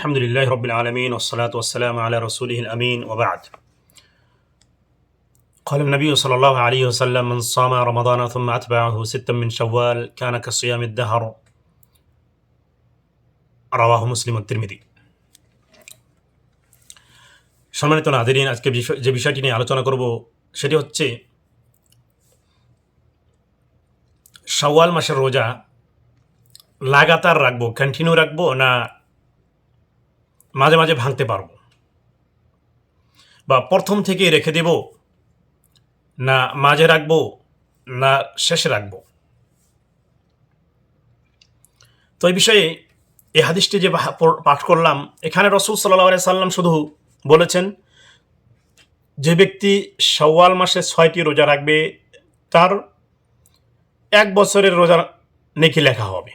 الحمد لله رب العالمين والصلاة والسلام على رسوله الأمين وبعد. قال النبي صلى الله عليه وسلم: من صام رمضان ثم أتبعه ستا من شوال كان كصيام الدهر. رواه مسلم الترمذي. সম্মানিত নাযিরিন, আজকে যে বিষয়টি নিয়ে আলোচনা করব সেটি হচ্ছে শাওয়াল মাসের রোজা লাগাতার রাখবো, কন্টিনিউ রাখবো, না মাঝে মাঝে ভাঙতে পারবো, বা প্রথম থেকেই রেখে দেব, না মাঝে রাখবো, না শেষে রাখবো। তো এই বিষয়ে এই হাদিসটি যে পাঠ করলাম, এখানে রাসূল সাল্লাল্লাহু আলাইহি সাল্লাম শুধু বলেছেন যে ব্যক্তি শাওয়াল মাসে 6টি রোজা রাখবে তার 1 বছরের রোজা নেকি লেখা হবে,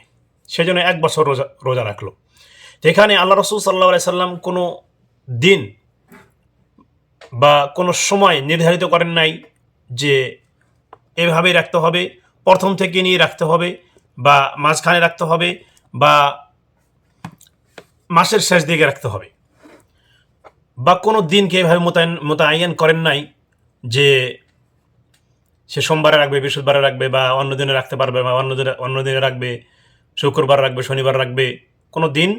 সেজন্য 1 বছর রোজা রাখলো। তো এখানে আল্লাহ রাসূল সাল্লাল্লাহু আলাইহি সাল্লাম কোনো দিন বা কোনো সময় নির্ধারিত করেন নাই যে এভাবেই রাখতে হবে, প্রথম থেকে নিয়ে রাখতে হবে, বা মাঝখানে রাখতে হবে, বা মাসের শেষ দিকে রাখতে হবে, বা কোনো দিনকে এভাবে মোতায়েন করেন নাই যে সে সোমবারে রাখবে, বৃহস্পতিবারে রাখবে, বা অন্য দিনে রাখতে পারবে, বা অন্য দিনে রাখবে, শুক্রবার রাখবে, শনিবার রাখবে। কোনো দিন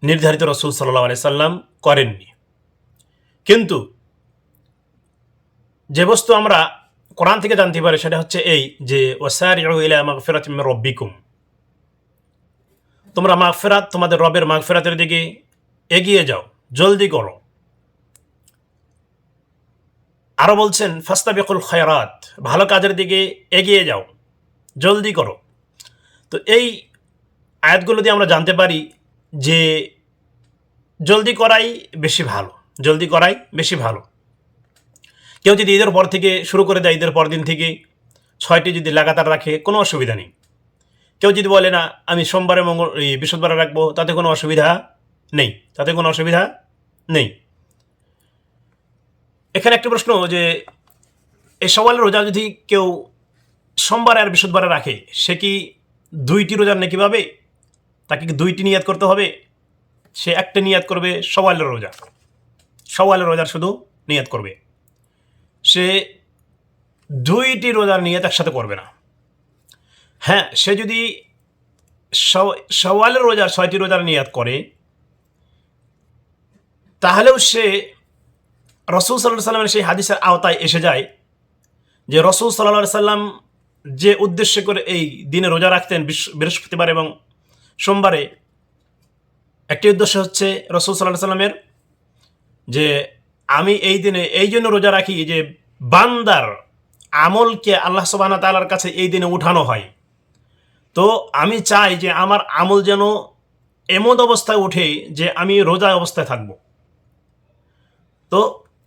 নির্ধারিত রাসূল সাল্লাল্লাহু আলাইহি সাল্লাম করেননি। কিন্তু যে বস্তু আমরা কোরআন থেকে জানতে পারি সেটা হচ্ছে এই যে ওয়াসারিউ ইলা মাগফিরাতিম মির রাব্বিকুম, তোমরা মাগফিরাত, তোমাদের রবের মাগফিরাতের দিকে এগিয়ে যাও, জলদি করো। আরো বলছেন ফাস্তাবিকুল খায়রাত, ভালো কাজের দিকে এগিয়ে যাও, জলদি করো। তো এই আয়াতগুলো দিয়ে আমরা জানতে পারি যে জলদি করাই বেশি ভালো, জলদি করাই বেশি ভালো। কেউ যদি ঈদের পর থেকে শুরু করে দেয়, ঈদের পর দিন থেকে 6টি যদি লাগাতার রাখে, কোনো অসুবিধা নেই। কেউ যদি বলে না আমি সোমবারে বৃহস্পতিবারে রাখবো, তাতে কোনো অসুবিধা নেই, তাতে কোনো অসুবিধা নেই। এখানে একটা প্রশ্ন, যে এই শাওয়ালের রোজা যদি কেউ সোমবারে আর বৃহস্পতিবারে রাখে, সে কি 2টি রোজার নেকি পাবে? তাকে কি 2টি নিয়াত করতে হবে? সে একটা নিয়াত করবে শাওয়ালের রোজার শুধু নিয়াত করবে, সে 2টি রোজার নিয়াত একসাথে করবে না। হ্যাঁ, সে যদি শাওয়ালের রোজার 6টি রোজার নিয়াত করে, তাহলেও সে রাসূল সাল্লাল্লাহু আলাইহি সাল্লামের সেই হাদিসের আওতায় এসে যায় যে রাসূল সাল্লাল্লাহু আলাইহি সাল্লাম যে উদ্দেশ্য করে এই দিনে রোজা রাখতেন, বৃহস্পতিবার এবং সোমবারে, একটি উদ্দেশ্য হচ্ছে রাসূল সাল্লাল্লাহু আলাইহি সাল্লামের যে আমি এই দিনে এই জন্য রোজা রাখি যে বান্দার আমলকে আল্লাহ সুবহানাহু ওয়া তাআলার কাছে এই দিনে উঠানো হয়। তো আমি চাই যে আমার আমল যেন এমন অবস্থায় ওঠে যে আমি রোজা অবস্থায় থাকব। তো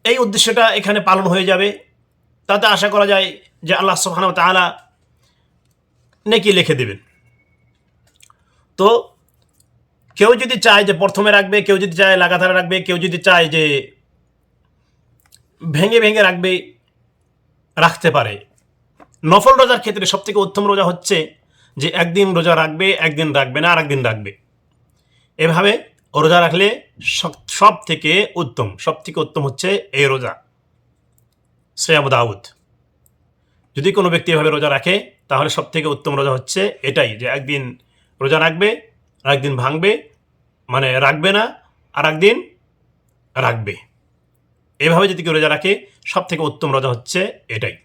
এই উদ্দেশ্যটা এখানে পালন হয়ে যাবে, তাতে আশা করা যায় যে আল্লাহ সুবহানাহু ওয়া তাআলা নেকি লিখে দেবেন। তো কেউ যদি চায় যে প্রথমে রাখবে, কেউ যদি চায় লাগাতার রাখবে, কেউ যদি চায় যে ভেঙে ভেঙে রাখবে, রাখতে পারে। নফল রোজার ক্ষেত্রে সবথেকে উত্তম রোজা হচ্ছে যে একদিন রোজা রাখবে, একদিন রাখবে না, আর একদিন রাখবে। এভাবে রোজা রাখলে সব থেকে উত্তম হচ্ছে এই রোজা, সিয়াম দাউদ। যদি কোনো ব্যক্তি এভাবে রোজা রাখে, তাহলে সব থেকে উত্তম রোজা হচ্ছে এটাই, যে একদিন রোজা রাখবে, আর একদিন ভাঙবে, মানে রাখবে না, আর একদিন রাখবে। এভাবে যদি কেউ রোজা রাখে, সব থেকে উত্তম রোজা হচ্ছে এটাই।